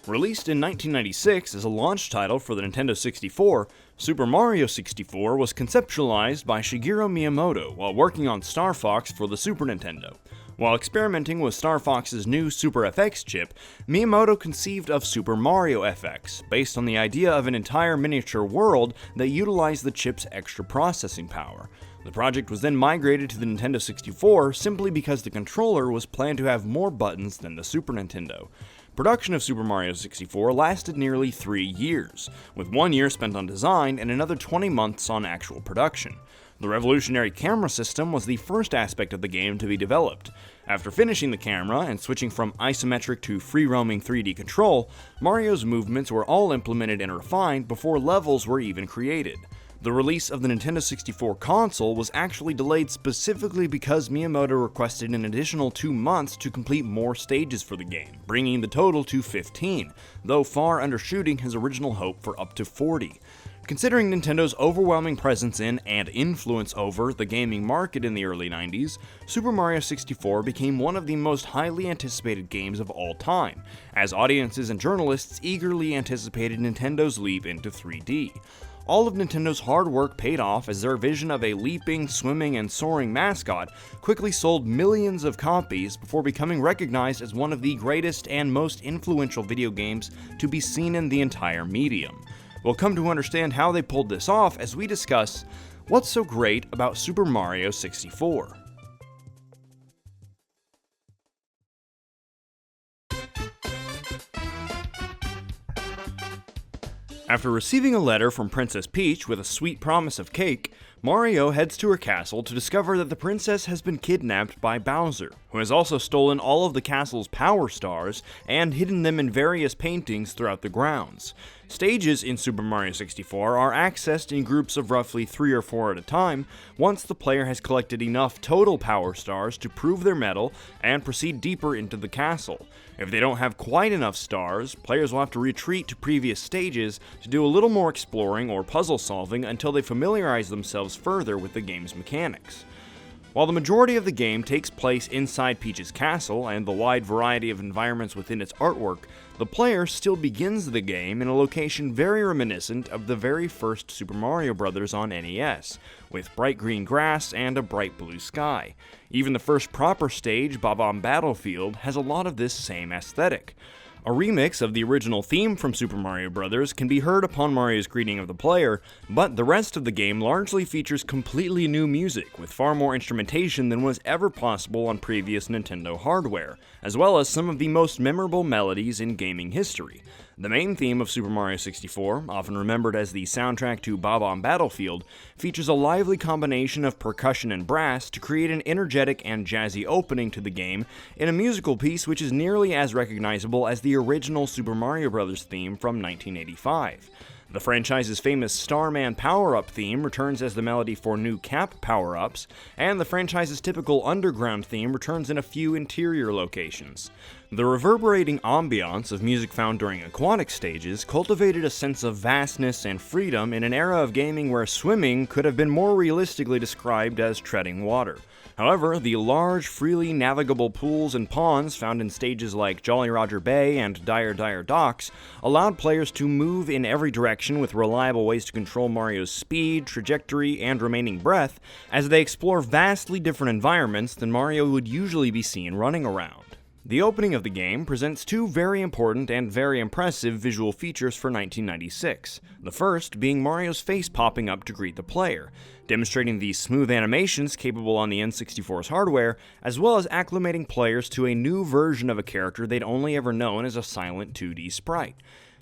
Released in 1996 as a launch title for the Nintendo 64, Super Mario 64 was conceptualized by Shigeru Miyamoto while working on Star Fox for the Super Nintendo. While experimenting with Star Fox's new Super FX chip, Miyamoto conceived of Super Mario FX, based on the idea of an entire miniature world that utilized the chip's extra processing power. The project was then migrated to the Nintendo 64 simply because the controller was planned to have more buttons than the Super Nintendo. Production of Super Mario 64 lasted nearly 3 years, with 1 year spent on design and another 20 months on actual production. The revolutionary camera system was the first aspect of the game to be developed. After finishing the camera and switching from isometric to free-roaming 3D control, Mario's movements were all implemented and refined before levels were even created. The release of the Nintendo 64 console was actually delayed specifically because Miyamoto requested an additional 2 months to complete more stages for the game, bringing the total to 15, though far undershooting his original hope for up to 40. Considering Nintendo's overwhelming presence in and influence over the gaming market in the early 90s, Super Mario 64 became one of the most highly anticipated games of all time, as audiences and journalists eagerly anticipated Nintendo's leap into 3D. All of Nintendo's hard work paid off as their vision of a leaping, swimming, and soaring mascot quickly sold millions of copies before becoming recognized as one of the greatest and most influential video games to be seen in the entire medium. We'll come to understand how they pulled this off as we discuss what's so great about Super Mario 64. After receiving a letter from Princess Peach with a sweet promise of cake, Mario heads to her castle to discover that the princess has been kidnapped by Bowser, who has also stolen all of the castle's power stars and hidden them in various paintings throughout the grounds. Stages in Super Mario 64 are accessed in groups of roughly 3 or 4 at a time once the player has collected enough total power stars to prove their mettle and proceed deeper into the castle. If they don't have quite enough stars, players will have to retreat to previous stages to do a little more exploring or puzzle solving until they familiarize themselves further with the game's mechanics. While the majority of the game takes place inside Peach's castle and the wide variety of environments within its artwork, the player still begins the game in a location very reminiscent of the very first Super Mario Bros. On NES, with bright green grass and a bright blue sky. Even the first proper stage, Bob-omb Battlefield, has a lot of this same aesthetic. A remix of the original theme from Super Mario Bros. Can be heard upon Mario's greeting of the player, but the rest of the game largely features completely new music, with far more instrumentation than was ever possible on previous Nintendo hardware, as well as some of the most memorable melodies in gaming history. The main theme of Super Mario 64, often remembered as the soundtrack to Bob-omb Battlefield, features a lively combination of percussion and brass to create an energetic and jazzy opening to the game in a musical piece which is nearly as recognizable as the original Super Mario Bros. Theme from 1985. The franchise's famous Starman power-up theme returns as the melody for new cap power-ups, and the franchise's typical underground theme returns in a few interior locations. The reverberating ambiance of music found during aquatic stages cultivated a sense of vastness and freedom in an era of gaming where swimming could have been more realistically described as treading water. However, the large, freely navigable pools and ponds found in stages like Jolly Roger Bay and Dire Dire Docks allowed players to move in every direction with reliable ways to control Mario's speed, trajectory, and remaining breath as they explore vastly different environments than Mario would usually be seen running around. The opening of the game presents 2 very important and very impressive visual features for 1996, the first being Mario's face popping up to greet the player, demonstrating the smooth animations capable on the N64's hardware, as well as acclimating players to a new version of a character they'd only ever known as a silent 2D sprite.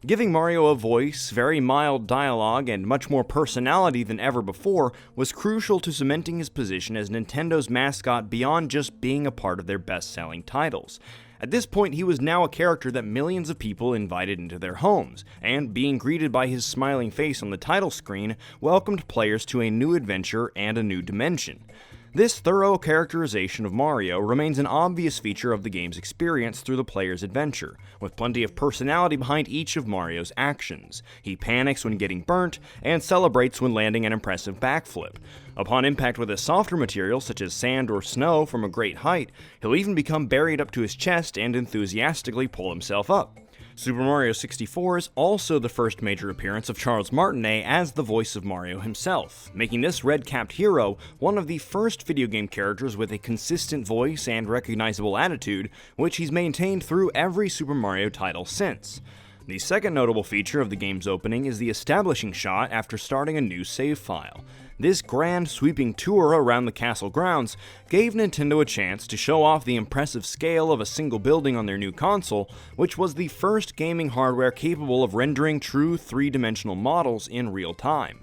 Giving Mario a voice, very mild dialogue, and much more personality than ever before was crucial to cementing his position as Nintendo's mascot beyond just being a part of their best-selling titles. At this point, he was now a character that millions of people invited into their homes, and being greeted by his smiling face on the title screen welcomed players to a new adventure and a new dimension. This thorough characterization of Mario remains an obvious feature of the game's experience through the player's adventure, with plenty of personality behind each of Mario's actions. He panics when getting burnt, and celebrates when landing an impressive backflip. Upon impact with a softer material such as sand or snow from a great height, he'll even become buried up to his chest and enthusiastically pull himself up. Super Mario 64 is also the first major appearance of Charles Martinet as the voice of Mario himself, making this red-capped hero one of the first video game characters with a consistent voice and recognizable attitude, which he's maintained through every Super Mario title since. The second notable feature of the game's opening is the establishing shot after starting a new save file. This grand sweeping tour around the castle grounds gave Nintendo a chance to show off the impressive scale of a single building on their new console, which was the first gaming hardware capable of rendering true three-dimensional models in real time.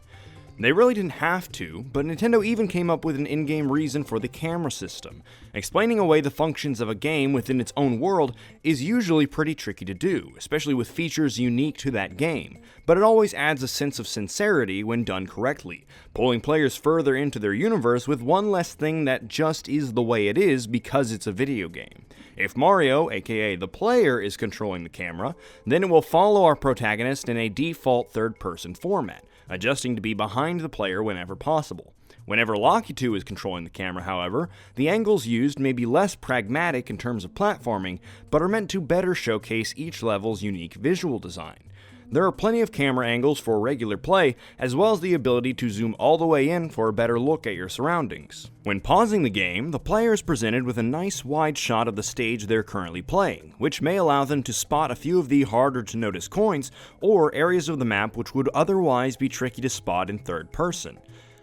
They really didn't have to, but Nintendo even came up with an in-game reason for the camera system. Explaining away the functions of a game within its own world is usually pretty tricky to do, especially with features unique to that game, but it always adds a sense of sincerity when done correctly, pulling players further into their universe with one less thing that just is the way it is because it's a video game. If Mario, aka the player, is controlling the camera, then it will follow our protagonist in a default third-person format, adjusting to be behind the player whenever possible. Whenever Lakitu is controlling the camera, however, the angles used may be less pragmatic in terms of platforming, but are meant to better showcase each level's unique visual design. There are plenty of camera angles for regular play, as well as the ability to zoom all the way in for a better look at your surroundings. When pausing the game, the player is presented with a nice wide shot of the stage they're currently playing, which may allow them to spot a few of the harder to notice coins or areas of the map which would otherwise be tricky to spot in third person.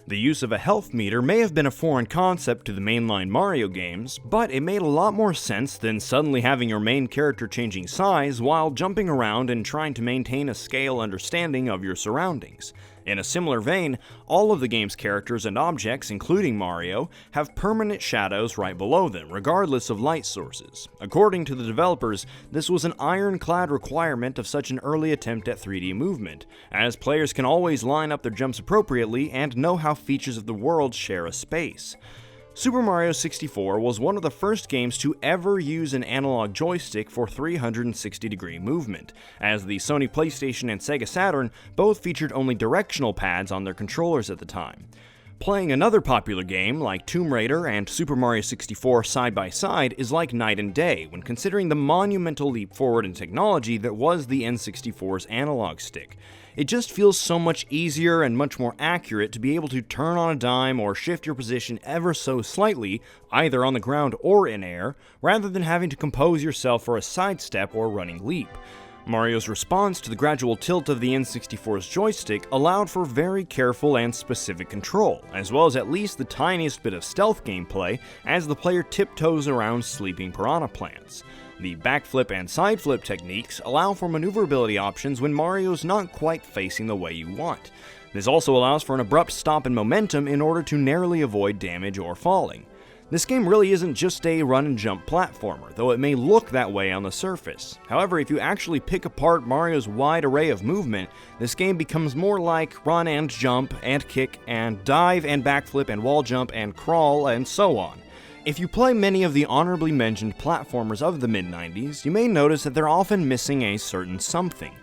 The use of a health meter may have been a foreign concept to the mainline Mario games, but it made a lot more sense than suddenly having your main character changing size while jumping around and trying to maintain a scale understanding of your surroundings. In a similar vein, all of the game's characters and objects, including Mario, have permanent shadows right below them, regardless of light sources. According to the developers, this was an ironclad requirement of such an early attempt at 3D movement, as players can always line up their jumps appropriately and know how features of the world share a space. Super Mario 64 was one of the first games to ever use an analog joystick for 360-degree movement, as the Sony PlayStation and Sega Saturn both featured only directional pads on their controllers at the time. Playing another popular game like Tomb Raider and Super Mario 64 side by side is like night and day when considering the monumental leap forward in technology that was the N64's analog stick. It just feels so much easier and much more accurate to be able to turn on a dime or shift your position ever so slightly, either on the ground or in air, rather than having to compose yourself for a sidestep or running leap. Mario's response to the gradual tilt of the N64's joystick allowed for very careful and specific control, as well as at least the tiniest bit of stealth gameplay as the player tiptoes around sleeping piranha plants. The backflip and side flip techniques allow for maneuverability options when Mario's not quite facing the way you want. This also allows for an abrupt stop in momentum in order to narrowly avoid damage or falling. This game really isn't just a run-and-jump platformer, though it may look that way on the surface. However, if you actually pick apart Mario's wide array of movement, this game becomes more like run and jump and kick and dive and backflip and wall jump and crawl and so on. If you play many of the honorably mentioned platformers of the mid-90s, you may notice that they're often missing a certain something.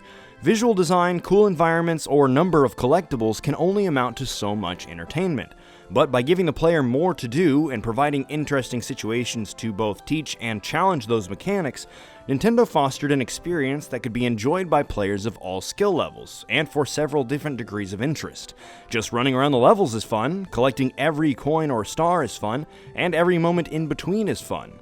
Visual design, cool environments, or number of collectibles can only amount to so much entertainment. But by giving the player more to do and providing interesting situations to both teach and challenge those mechanics, Nintendo fostered an experience that could be enjoyed by players of all skill levels, and for several different degrees of interest. Just running around the levels is fun, collecting every coin or star is fun, and every moment in between is fun.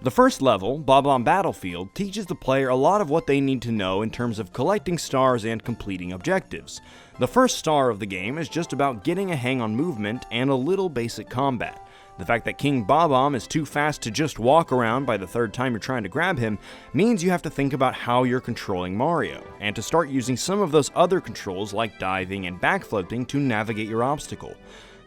The first level, Bob-omb Battlefield, teaches the player a lot of what they need to know in terms of collecting stars and completing objectives. The first star of the game is just about getting a hang on movement and a little basic combat. The fact that King Bob-omb is too fast to just walk around by the third time you're trying to grab him means you have to think about how you're controlling Mario, and to start using some of those other controls like diving and backflipping to navigate your obstacle.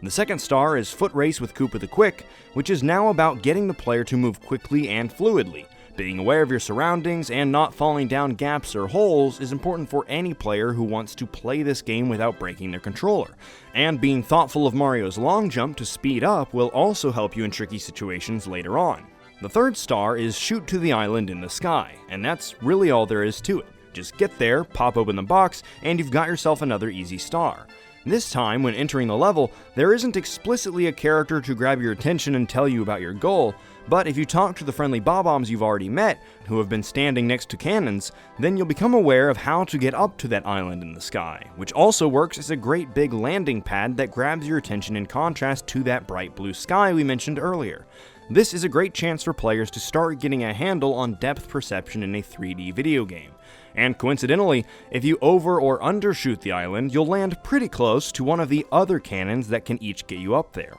The second star is Foot Race with Koopa the Quick, which is now about getting the player to move quickly and fluidly. Being aware of your surroundings and not falling down gaps or holes is important for any player who wants to play this game without breaking their controller. And being thoughtful of Mario's long jump to speed up will also help you in tricky situations later on. The third star is Shoot to the Island in the Sky, and that's really all there is to it. Just get there, pop open the box, and you've got yourself another easy star. This time, when entering the level, there isn't explicitly a character to grab your attention and tell you about your goal, but if you talk to the friendly Bob-ombs you've already met, who have been standing next to cannons, then you'll become aware of how to get up to that island in the sky, which also works as a great big landing pad that grabs your attention in contrast to that bright blue sky we mentioned earlier. This is a great chance for players to start getting a handle on depth perception in a 3D video game. And coincidentally, if you over or undershoot the island, you'll land pretty close to one of the other cannons that can each get you up there.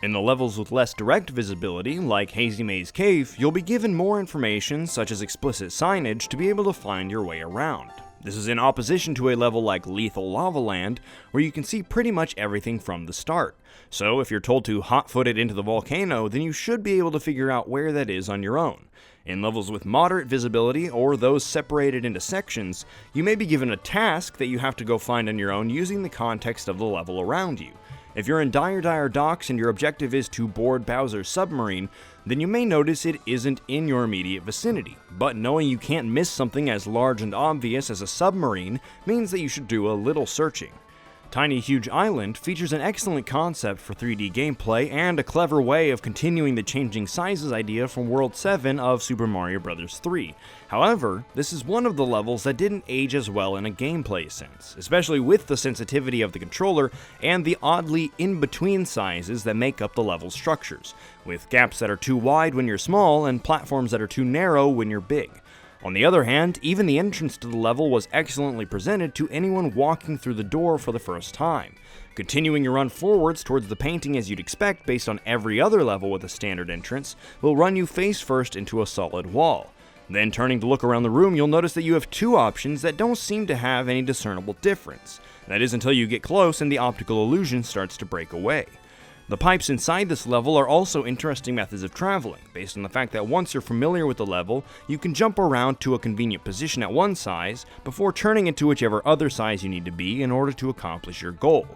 In the levels with less direct visibility, like Hazy Maze Cave, you'll be given more information, such as explicit signage, to be able to find your way around. This is in opposition to a level like Lethal Lava Land, where you can see pretty much everything from the start. So if you're told to hot-foot it into the volcano, then you should be able to figure out where that is on your own. In levels with moderate visibility, or those separated into sections, you may be given a task that you have to go find on your own using the context of the level around you. If you're in Dire Dire Docks and your objective is to board Bowser's submarine, then you may notice it isn't in your immediate vicinity, but knowing you can't miss something as large and obvious as a submarine means that you should do a little searching. Tiny Huge Island features an excellent concept for 3D gameplay and a clever way of continuing the changing sizes idea from World 7 of Super Mario Bros. 3. However, this is one of the levels that didn't age as well in a gameplay sense, especially with the sensitivity of the controller and the oddly in-between sizes that make up the level structures, with gaps that are too wide when you're small and platforms that are too narrow when you're big. On the other hand, even the entrance to the level was excellently presented to anyone walking through the door for the first time. Continuing your run forwards towards the painting as you'd expect based on every other level with a standard entrance will run you face first into a solid wall. Then turning to look around the room, you'll notice that you have two options that don't seem to have any discernible difference. That is until you get close and the optical illusion starts to break away. The pipes inside this level are also interesting methods of traveling, based on the fact that once you're familiar with the level, you can jump around to a convenient position at one size before turning into whichever other size you need to be in order to accomplish your goal.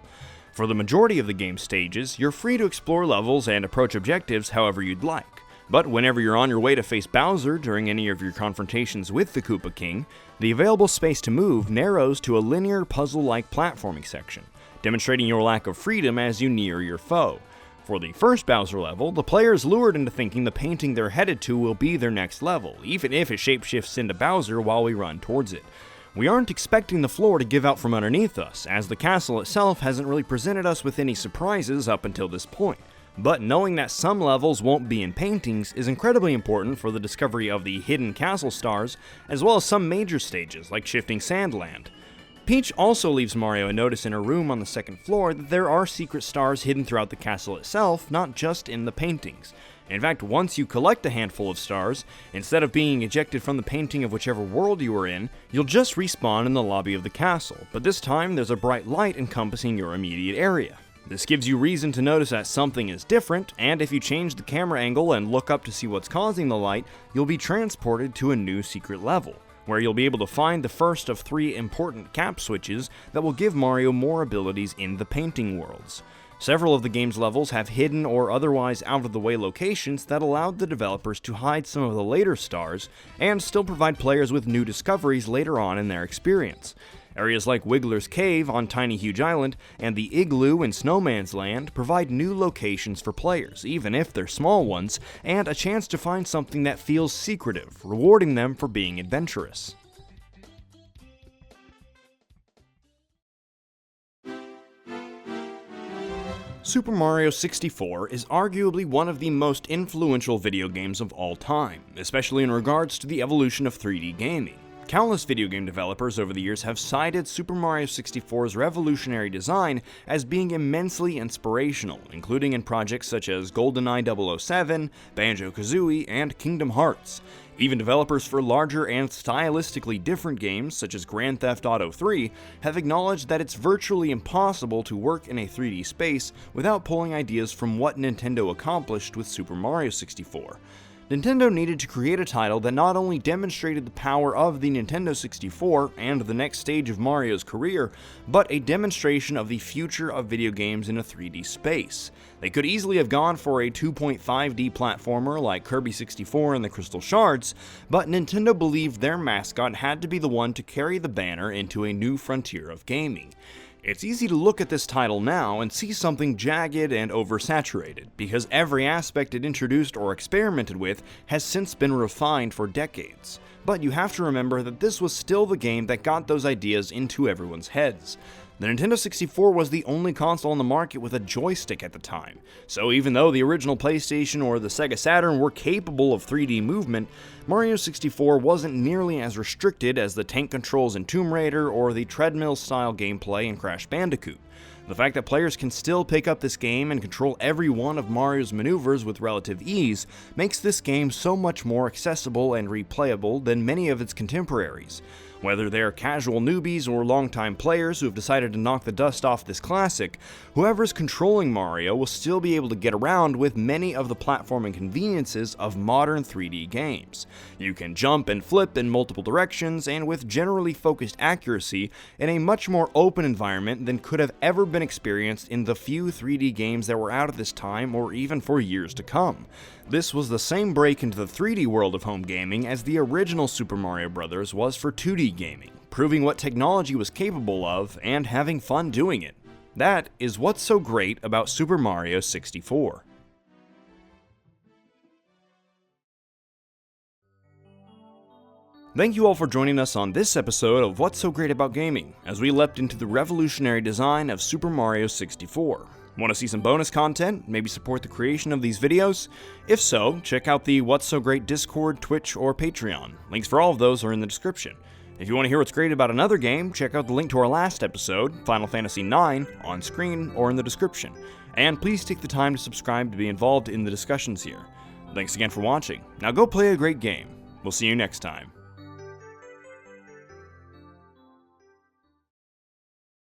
For the majority of the game's stages, you're free to explore levels and approach objectives however you'd like. But whenever you're on your way to face Bowser during any of your confrontations with the Koopa King, the available space to move narrows to a linear puzzle-like platforming section, demonstrating your lack of freedom as you near your foe. For the first Bowser level, the player is lured into thinking the painting they're headed to will be their next level, even if it shapeshifts into Bowser while we run towards it. We aren't expecting the floor to give out from underneath us, as the castle itself hasn't really presented us with any surprises up until this point. But knowing that some levels won't be in paintings is incredibly important for the discovery of the hidden castle stars, as well as some major stages like Shifting Sandland. Peach also leaves Mario a notice in her room on the second floor that there are secret stars hidden throughout the castle itself, not just in the paintings. In fact, once you collect a handful of stars, instead of being ejected from the painting of whichever world you are in, you'll just respawn in the lobby of the castle, but this time there's a bright light encompassing your immediate area. This gives you reason to notice that something is different, and if you change the camera angle and look up to see what's causing the light, you'll be transported to a new secret level, where you'll be able to find the first of 3 important cap switches that will give Mario more abilities in the painting worlds. Several of the game's levels have hidden or otherwise out-of-the-way locations that allowed the developers to hide some of the later stars and still provide players with new discoveries later on in their experience. Areas like Wiggler's Cave on Tiny Huge Island and the Igloo in Snowman's Land provide new locations for players, even if they're small ones, and a chance to find something that feels secretive, rewarding them for being adventurous. Super Mario 64 is arguably one of the most influential video games of all time, especially in regards to the evolution of 3D gaming. Countless video game developers over the years have cited Super Mario 64's revolutionary design as being immensely inspirational, including in projects such as GoldenEye 007, Banjo-Kazooie, and Kingdom Hearts. Even developers for larger and stylistically different games, such as Grand Theft Auto 3, have acknowledged that it's virtually impossible to work in a 3D space without pulling ideas from what Nintendo accomplished with Super Mario 64. Nintendo needed to create a title that not only demonstrated the power of the Nintendo 64 and the next stage of Mario's career, but a demonstration of the future of video games in a 3D space. They could easily have gone for a 2.5D platformer like Kirby 64 and the Crystal Shards, but Nintendo believed their mascot had to be the one to carry the banner into a new frontier of gaming. It's easy to look at this title now and see something jagged and oversaturated, because every aspect it introduced or experimented with has since been refined for decades. But you have to remember that this was still the game that got those ideas into everyone's heads. The Nintendo 64 was the only console on the market with a joystick at the time, so even though the original PlayStation or the Sega Saturn were capable of 3D movement, Mario 64 wasn't nearly as restricted as the tank controls in Tomb Raider or the treadmill-style gameplay in Crash Bandicoot. The fact that players can still pick up this game and control every one of Mario's maneuvers with relative ease makes this game so much more accessible and replayable than many of its contemporaries. Whether they're casual newbies or longtime players who have decided to knock the dust off this classic, whoever's controlling Mario will still be able to get around with many of the platforming conveniences of modern 3D games. You can jump and flip in multiple directions and with generally focused accuracy in a much more open environment than could have ever been experienced in the few 3D games that were out at this time or even for years to come. This was the same break into the 3D world of home gaming as the original Super Mario Bros. Was for 2D gaming, proving what technology was capable of and having fun doing it. That is what's so great about Super Mario 64. Thank you all for joining us on this episode of What's So Great About Gaming, as we leapt into the revolutionary design of Super Mario 64. Want to see some bonus content? Maybe support the creation of these videos? If so, check out the What's So Great Discord, Twitch, or Patreon. Links for all of those are in the description. If you want to hear what's great about another game, check out the link to our last episode, Final Fantasy IX, on screen or in the description. And please take the time to subscribe to be involved in the discussions here. Thanks again for watching. Now go play a great game. We'll see you next time.